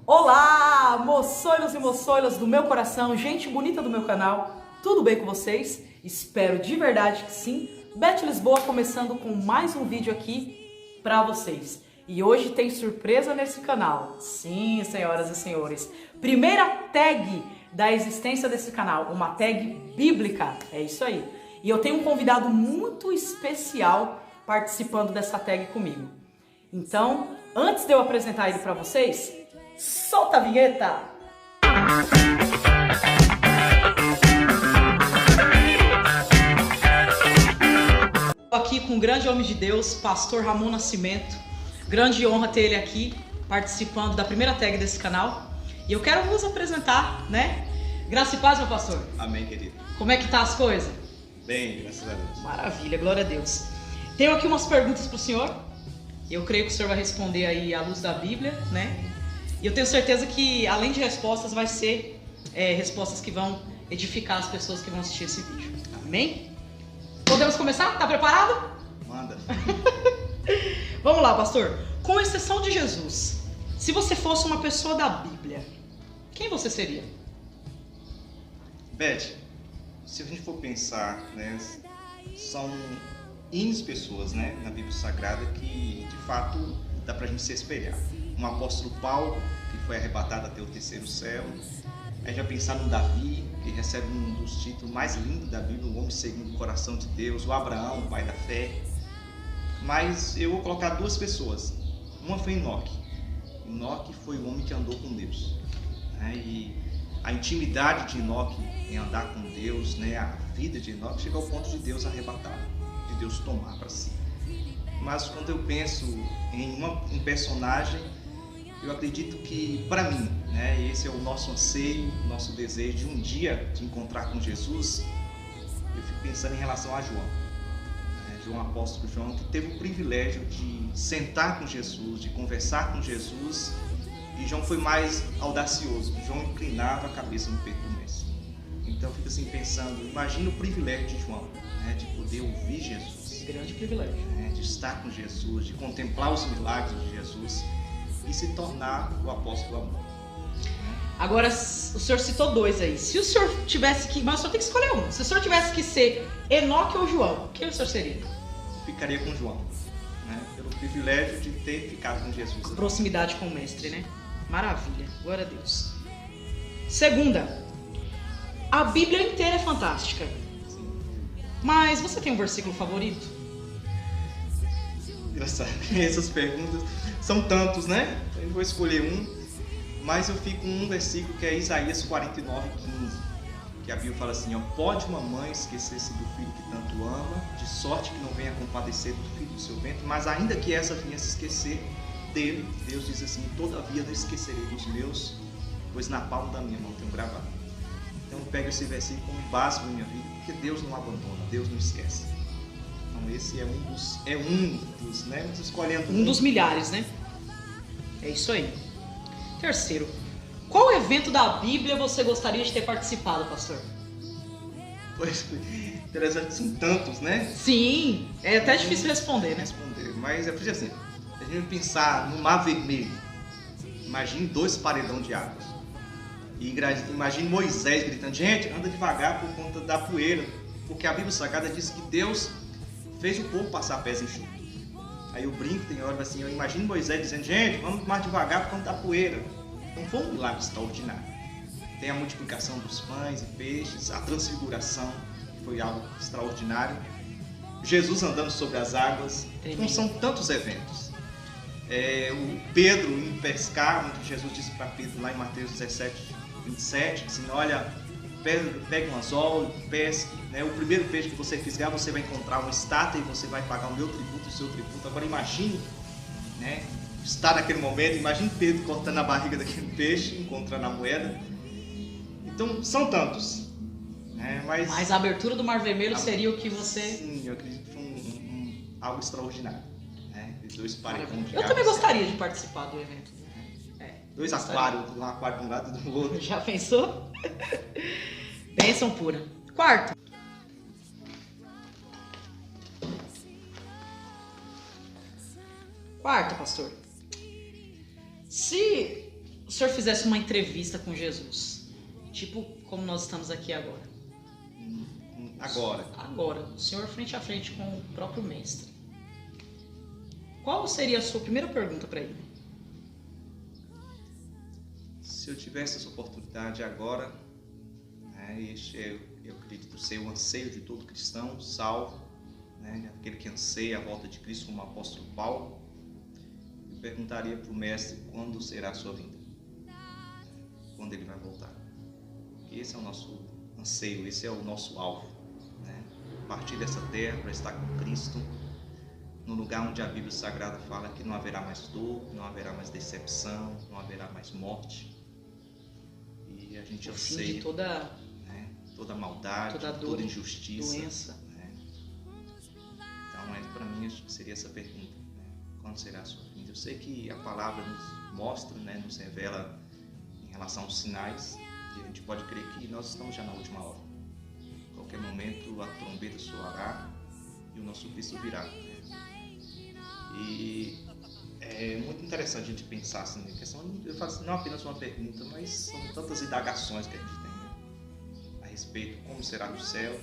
Olá, moçoilos e moçoilas do meu coração, gente bonita do meu canal, tudo bem com vocês? Espero de verdade que sim. Beth Lisboa começando com mais um vídeo aqui pra vocês. E hoje tem surpresa nesse canal. Sim, senhoras e senhores. Primeira tag da existência desse canal, uma tag bíblica, é isso aí. E eu tenho um convidado muito especial participando dessa tag comigo. Então, antes de eu apresentar ele pra vocês, solta a vinheta! Estou aqui com o grande homem de Deus, pastor Ramon Nascimento. Grande honra ter ele aqui, participando da primeira tag desse canal. E eu quero vos apresentar, né? Graça e paz, meu pastor. Amém, querido. Como é que tá as coisas? Bem, graças a Deus. Maravilha, glória a Deus. Tenho aqui umas perguntas pro senhor. Eu creio que o senhor vai responder aí à luz da Bíblia, né? E eu tenho certeza que, além de respostas, vai ser respostas que vão edificar as pessoas que vão assistir esse vídeo. Amém? Podemos começar? Tá preparado? Manda. Vamos lá, pastor. Com exceção de Jesus, se você fosse uma pessoa da Bíblia, quem você seria? Beth, se a gente for pensar, né, são N pessoas, né, na Bíblia Sagrada que, de fato, dá pra gente se espelhar. Um apóstolo Paulo, que foi arrebatado até o terceiro céu. Aí já pensar no Davi, que recebe um dos títulos mais lindos da Bíblia, o homem segundo o coração de Deus, o Abraão, o pai da fé. Mas eu vou colocar duas pessoas. Uma foi Enoque. Enoque foi o homem que andou com Deus, né? E a intimidade de Enoque em andar com Deus, né? A vida de Enoque chega ao ponto de Deus arrebatar, de Deus tomar para si. Mas quando eu penso em um personagem, eu acredito que, para mim, né, esse é o nosso anseio, nosso desejo de um dia de encontrar com Jesus. Eu fico pensando em relação a João, né, João apóstolo João, que teve o privilégio de sentar com Jesus, de conversar com Jesus. E João foi mais audacioso. João inclinava a cabeça no peito do mestre. Então eu fico assim pensando, imagina o privilégio de João, né, de poder ouvir Jesus. Grande privilégio. Né, de estar com Jesus, de contemplar os milagres de Jesus e se tornar o apóstolo amor. Agora, o senhor citou dois aí. Se o senhor tivesse que... Mas o senhor tem que escolher um. Se o senhor tivesse que ser Enoque ou João, quem o senhor seria? Ficaria com João, né, pelo privilégio de ter ficado com Jesus. Proximidade com o mestre, né? Maravilha, glória a Deus. Segunda, a Bíblia inteira é fantástica. Sim. Mas você tem um versículo favorito? Engraçado, essas perguntas são tantos, né? Eu vou escolher um, mas eu fico com um versículo que é Isaías 49:15, que a Bíblia fala assim, ó, pode uma mãe esquecer-se do filho que tanto ama, de sorte que não venha compadecer do filho do seu ventre, mas ainda que essa venha se esquecer dele, Deus diz assim, todavia não esquecerei dos meus, pois na palma da minha mão tenho gravado. Então eu pego esse versículo como base na minha vida, porque Deus não abandona, Deus não esquece. Então esse é um dos, né? Escolhendo Um dos milhares, né? É isso aí. Terceiro, qual evento da Bíblia você gostaria de ter participado, pastor? Pois, interessante, são tantos, né? Sim, é até difícil responder, né? Mas é porque assim, se a gente pensar no Mar Vermelho, imagine 2 paredão de água. E imagine Moisés gritando, gente, anda devagar por conta da poeira, porque a Bíblia Sagrada diz que Deus fez o povo passar pés enxutos. Aí eu brinco, tem hora assim, eu imagino Moisés dizendo, gente, vamos mais devagar por conta da poeira. Então foi um milagre extraordinário. Tem a multiplicação dos pães e peixes, a transfiguração, que foi algo extraordinário. Jesus andando sobre as águas. Então são tantos eventos. O Pedro indo pescar, onde Jesus disse para Pedro lá em Mateus 17:27, assim, olha, pegue um anzol, pesque, né? O primeiro peixe que você fisgar, você vai encontrar uma estátua e você vai pagar o meu tributo, o seu tributo. Agora imagine, né, estar naquele momento, imagine Pedro cortando a barriga daquele peixe, encontrando a moeda. Então são tantos, né? Mas a abertura do Mar Vermelho seria o que você... Sim, eu acredito que foi algo extraordinário, né? Os 2 paredão de Eu também gostaria de participar do evento. 2 aquários, um aquário de um lado e do outro. Já pensou? Bênção pura. Quarto. Quarto, pastor. Se o senhor fizesse uma entrevista com Jesus, tipo como nós estamos aqui agora. Agora, o senhor frente a frente com o próprio mestre. Qual seria a sua primeira pergunta para ele? Se eu tivesse essa oportunidade agora, este eu acredito ser o anseio de todo cristão salvo, aquele que anseia a volta de Cristo, como o apóstolo Paulo, eu perguntaria para o mestre quando será a sua vinda, quando ele vai voltar. E esse é o nosso anseio, esse é o nosso alvo, partir dessa terra para estar com Cristo, no lugar onde a Bíblia Sagrada fala que não haverá mais dor, não haverá mais decepção, não haverá mais morte. E a gente anseia de toda maldade, toda dor, toda injustiça, doença. Então, para mim, seria essa pergunta, quando será a sua vinda? Eu sei que a palavra nos mostra, nos revela em relação aos sinais, e a gente pode crer que nós estamos já na última hora. Em qualquer momento a trombeta soará e o nosso Cristo virá. E é muito interessante a gente pensar assim, na questão, eu faço não apenas uma pergunta, mas são tantas indagações que a gente tem, a respeito de como será no céu,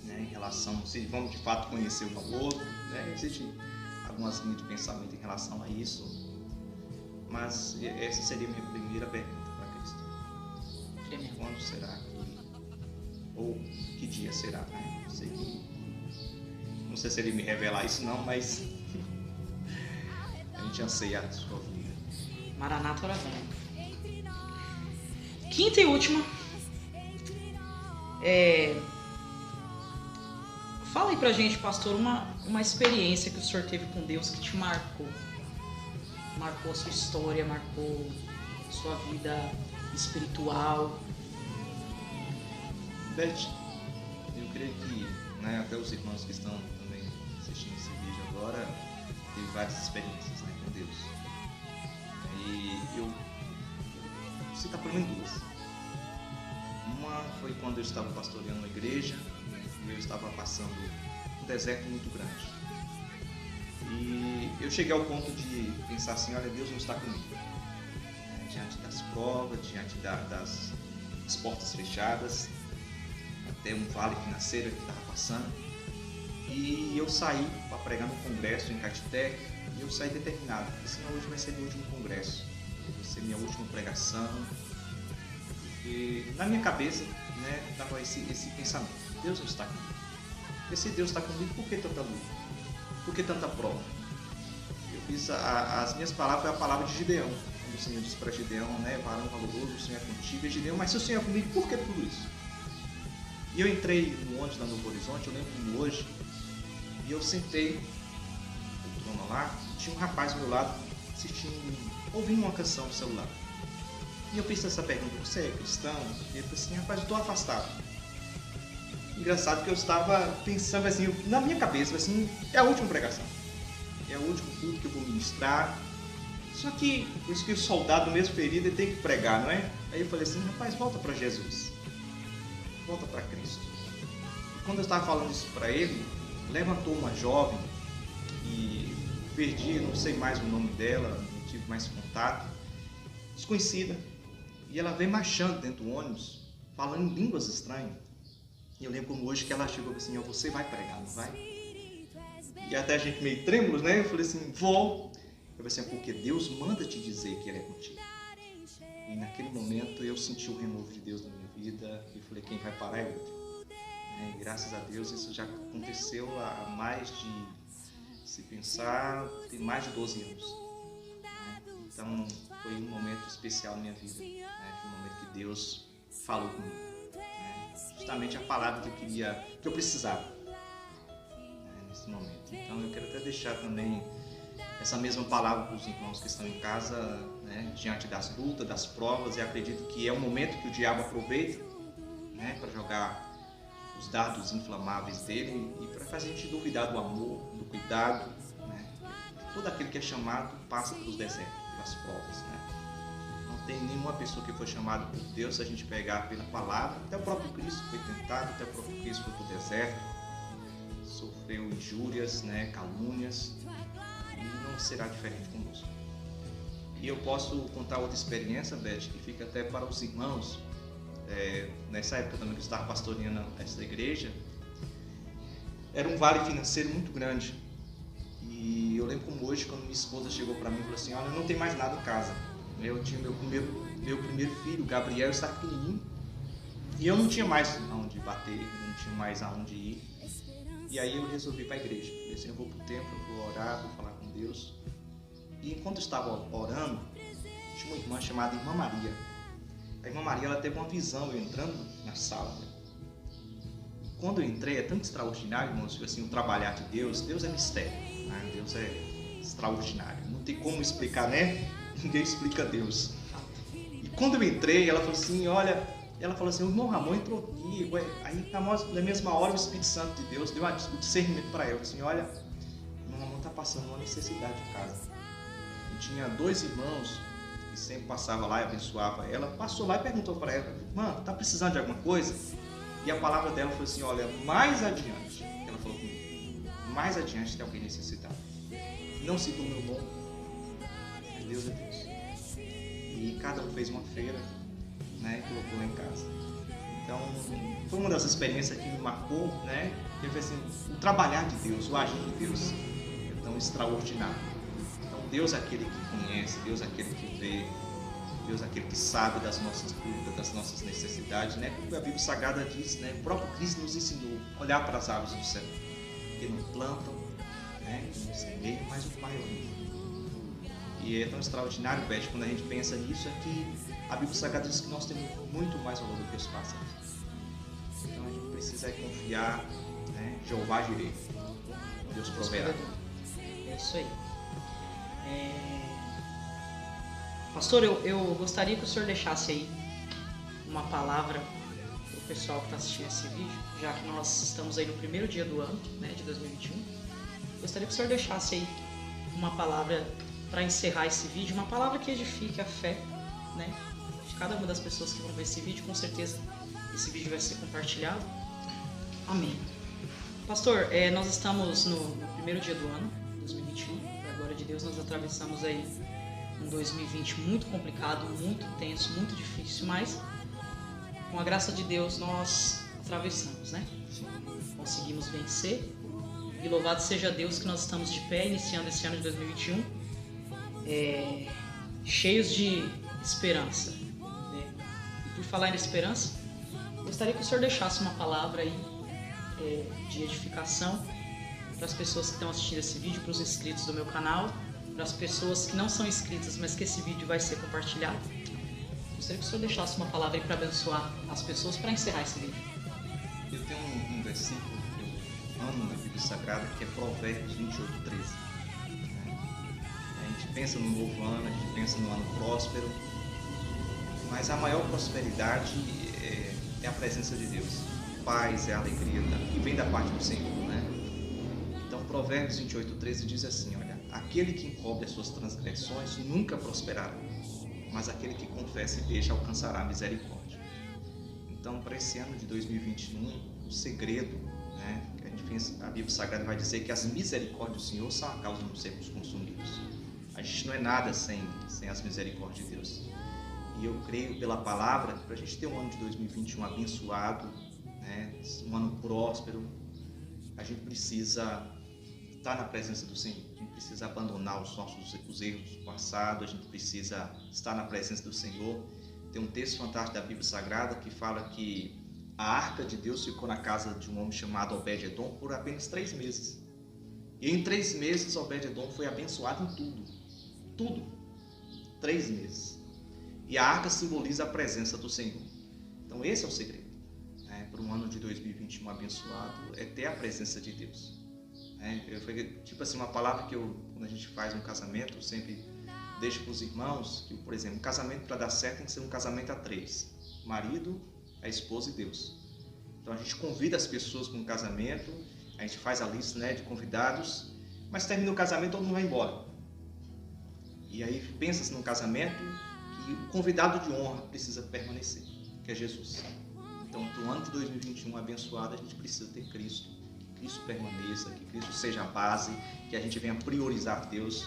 em relação se vamos de fato conhecer um ao outro, Existem algumas linhas de pensamento em relação a isso, mas essa seria a minha primeira pergunta para Cristo. Quando será que, ou que dia será, Não sei se ele me revelar isso não, mas a gente anseia a sua vida. Maranata, ora vem. Quinta e última. Fala aí pra gente, pastor, uma experiência que o senhor teve com Deus que te marcou. Marcou a sua história, marcou a sua vida espiritual. Beth, eu creio que até os irmãos que estão também assistindo esse vídeo agora teve várias experiências com Deus. E eu cito pelo menos duas. Uma foi quando eu estava pastoreando uma igreja e eu estava passando um deserto muito grande. E eu cheguei ao ponto de pensar assim, olha, Deus não está comigo. Diante das provas, diante das portas fechadas, até um vale financeiro que estava passando. E eu saí para pregar no congresso em Catitec, e eu saí determinado, porque senão hoje vai ser meu último congresso, vai ser minha última pregação. E na minha cabeça estava esse pensamento, Deus não está comigo. E se Deus está comigo, por que tanta luta? Por que tanta prova? Eu fiz as minhas palavras, foi a palavra de Gideão, quando o Senhor disse para Gideão, varão valoroso, o Senhor é contigo, e Gideão, mas se o Senhor é comigo, por que tudo isso? E eu entrei no ônibus lá no Novo Horizonte, eu lembro como hoje, e eu sentei no trono lá, tinha um rapaz ao meu lado ouvindo uma canção no celular. E eu fiz essa pergunta, você é cristão? E ele falou assim, rapaz, eu estou afastado. Engraçado que eu estava pensando assim, na minha cabeça, assim, é a última pregação. É o último culto que eu vou ministrar. Só que, por isso que o soldado mesmo ferido ele tem que pregar, não é? Aí eu falei assim, rapaz, volta para Jesus. Volta para Cristo. E quando eu estava falando isso para ele, levantou uma jovem e perdi, não sei mais o nome dela, não tive mais contato, desconhecida. E ela veio marchando dentro do ônibus, falando em línguas estranhas. E eu lembro como hoje que ela chegou assim, você vai pregar, não vai? E até a gente meio trêmulos, Eu falei assim, vou. Eu falei assim, porque Deus manda te dizer que Ele é contigo. E naquele momento eu senti o renovo de Deus na minha vida e falei, quem vai parar é outro. E graças a Deus isso já aconteceu há mais de, se pensar, tem mais de 12 anos. Então foi um momento especial na minha vida, foi um momento que Deus falou comigo. Justamente a palavra que eu precisava nesse momento. Então eu quero até deixar também essa mesma palavra para os irmãos que estão em casa, diante das lutas, das provas, e acredito que é um momento que o diabo aproveita para jogar os dardos inflamáveis dele e para fazer a gente duvidar do amor, do cuidado. Todo aquele que é chamado passa pelos desertos, pelas provas. Não tem nenhuma pessoa que foi chamada por Deus, se a gente pegar pela palavra, até o próprio Cristo foi tentado, até o próprio Cristo foi para o deserto, sofreu injúrias, calúnias, e não será diferente conosco. E eu posso contar outra experiência, Beth, que fica até para os irmãos. Nessa época também que eu estava pastoreando essa igreja, era um vale financeiro muito grande. E eu lembro como hoje, quando minha esposa chegou para mim e falou assim: olha, não tem mais nada em casa. Eu tinha meu primeiro filho, Gabriel, estava pequenininho. E eu não tinha mais aonde bater, não tinha mais aonde ir. E aí eu resolvi ir para a igreja. Eu falei assim: eu vou para o templo, eu vou orar, vou falar com Deus. E enquanto eu estava orando, tinha uma irmã chamada Irmã Maria. A Irmã Maria, ela teve uma visão, eu entrando na sala. Quando eu entrei, é tão extraordinário, irmãos, assim, o trabalhar de Deus. Deus é mistério, né? Deus é extraordinário. Não tem como explicar, né? Ninguém explica Deus. E quando eu entrei, ela falou assim: olha, o irmão Ramon entrou aqui. Aí na mesma hora o Espírito Santo de Deus deu um discernimento para ela, assim: olha, o irmão Ramon está passando uma necessidade em casa. E tinha 2 irmãos que sempre passava lá e abençoava ela. Passou lá e perguntou para ela: mano, tá precisando de alguma coisa? E a palavra dela foi assim: olha, mais adiante, ela falou comigo, mais adiante tem alguém necessitado. Não citou meu nome, mas Deus é Deus. E cada um fez uma feira, né, e colocou lá em casa. Então, foi uma das experiências que me marcou, né? Eu falei assim: o trabalhar de Deus, o agir de Deus é tão extraordinário. Então, Deus é aquele que conhece, Deus é aquele que vê, Deus é aquele que sabe das nossas dúvidas, das nossas necessidades, né? Como a Bíblia Sagrada diz, né? O próprio Cristo nos ensinou a olhar para as aves do céu, que não plantam, né? Que não semeiam, mas o Pai olha. E é tão extraordinário, Beth, quando a gente pensa nisso, é que a Bíblia Sagrada diz que nós temos muito mais valor do que os pássaros. Então a gente precisa confiar, né? Jeová Jireh, Deus proverá. É isso aí. Pastor, eu gostaria que o senhor deixasse aí uma palavra para o pessoal que está assistindo esse vídeo, já que nós estamos aí no primeiro dia do ano, né, de 2021. Gostaria que o senhor deixasse aí uma palavra para encerrar esse vídeo, uma palavra que edifique a fé, né, de cada uma das pessoas que vão ver esse vídeo. Com certeza esse vídeo vai ser compartilhado. Amém. Pastor, nós estamos no primeiro dia do ano, 2021. Da glória de Deus, nós atravessamos aí um 2020 muito complicado, muito tenso, muito difícil, mas com a graça de Deus nós atravessamos, né? Conseguimos vencer. E louvado seja Deus que nós estamos de pé, iniciando esse ano de 2021, cheios de esperança, né? E por falar em esperança, gostaria que o senhor deixasse uma palavra aí de edificação para as pessoas que estão assistindo esse vídeo, para os inscritos do meu canal, para as pessoas que não são inscritas, mas que esse vídeo vai ser compartilhado. Gostaria que o senhor deixasse uma palavra aí para abençoar as pessoas, para encerrar esse vídeo. Eu tenho um versículo que eu amo na Bíblia Sagrada, que é Provérbios 28:13. A gente pensa no novo ano, a gente pensa no ano próspero, mas a maior prosperidade é a presença de Deus. Paz é a alegria que vem da parte do Senhor, né? Então, Provérbios 28:13 diz assim: olha, aquele que encobre as suas transgressões nunca prosperará, mas aquele que confessa e deixa alcançará misericórdia. Então, para esse ano de 2021, o segredo, né, que a gente pensa, a Bíblia Sagrada vai dizer que as misericórdias do Senhor são a causa de não sermos consumidos. A gente não é nada sem as misericórdias de Deus. E eu creio pela palavra que para a gente ter um ano de 2021 abençoado, né, um ano próspero, a gente precisa estar na presença do Senhor. A gente precisa abandonar os erros do passado, a gente precisa estar na presença do Senhor. Tem um texto fantástico da Bíblia Sagrada que fala que a arca de Deus ficou na casa de um homem chamado Obed-Edom por apenas 3 meses. E em 3 meses Obed-Edom foi abençoado em tudo. 3 meses. E a arca simboliza a presença do Senhor. Então esse é o segredo, né, para um ano de 2021 abençoado, é ter a presença de Deus. Foi tipo assim, uma palavra que quando a gente faz um casamento, eu sempre deixo para os irmãos que, por exemplo, um casamento para dar certo tem que ser um casamento a 3. Marido, a esposa e Deus. Então a gente convida as pessoas para um casamento, a gente faz a lista, né, de convidados, mas termina o casamento, todo mundo vai embora. E aí pensa-se num casamento que o convidado de honra precisa permanecer, que é Jesus. Então, para o ano de 2021 abençoado, a gente precisa ter Cristo. Que Cristo permaneça, que Cristo seja a base, que a gente venha priorizar Deus.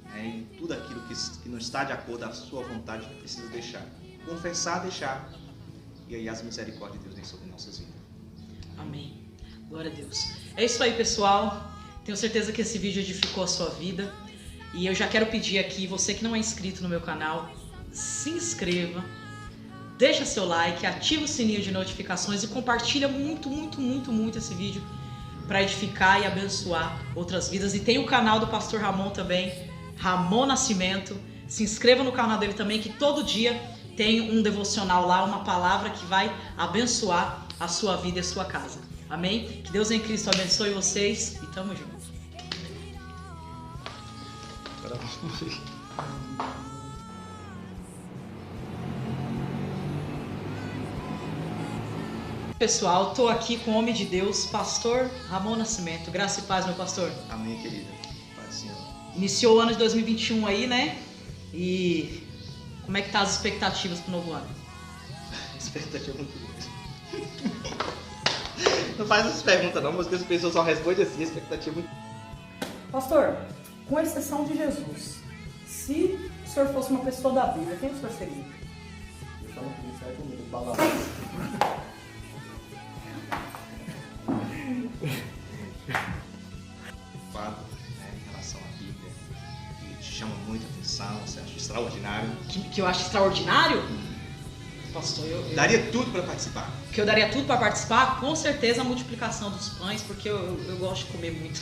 né? E tudo aquilo que não está de acordo com a sua vontade, a gente precisa deixar. Confessar, deixar. E aí as misericórdias de Deus vêm sobre nossas vidas. Amém. Glória a Deus. É isso aí, pessoal. Tenho certeza que esse vídeo edificou a sua vida. E eu já quero pedir aqui, você que não é inscrito no meu canal, se inscreva, deixa seu like, ativa o sininho de notificações e compartilha muito, muito, muito, muito esse vídeo para edificar e abençoar outras vidas. E tem o canal do Pastor Ramon também, Ramon Nascimento. Se inscreva no canal dele também, que todo dia tem um devocional lá, uma palavra que vai abençoar a sua vida e a sua casa. Amém? Que Deus em Cristo abençoe vocês e tamo junto. Pessoal, tô aqui com o homem de Deus, Pastor Ramon Nascimento. Graça e paz, meu pastor. Amém, querida. Paz, Senhor. Iniciou o ano de 2021 aí, né? E como é que tá as expectativas pro novo ano? Expectativa muito grande. Não faz essas perguntas não, mas as pessoas só respondem assim, expectativa muito. Pastor, com exceção de Jesus, se o senhor fosse uma pessoa da Bíblia, quem o senhor seria? Eu só não queria sair comigo, palavra. Quadro, né, em relação à Bíblia, que te chama muita atenção, você acha extraordinário. Que eu acho extraordinário? Pastor, Daria tudo para participar. Que eu daria tudo para participar? Com certeza a multiplicação dos pães, porque eu gosto de comer muito.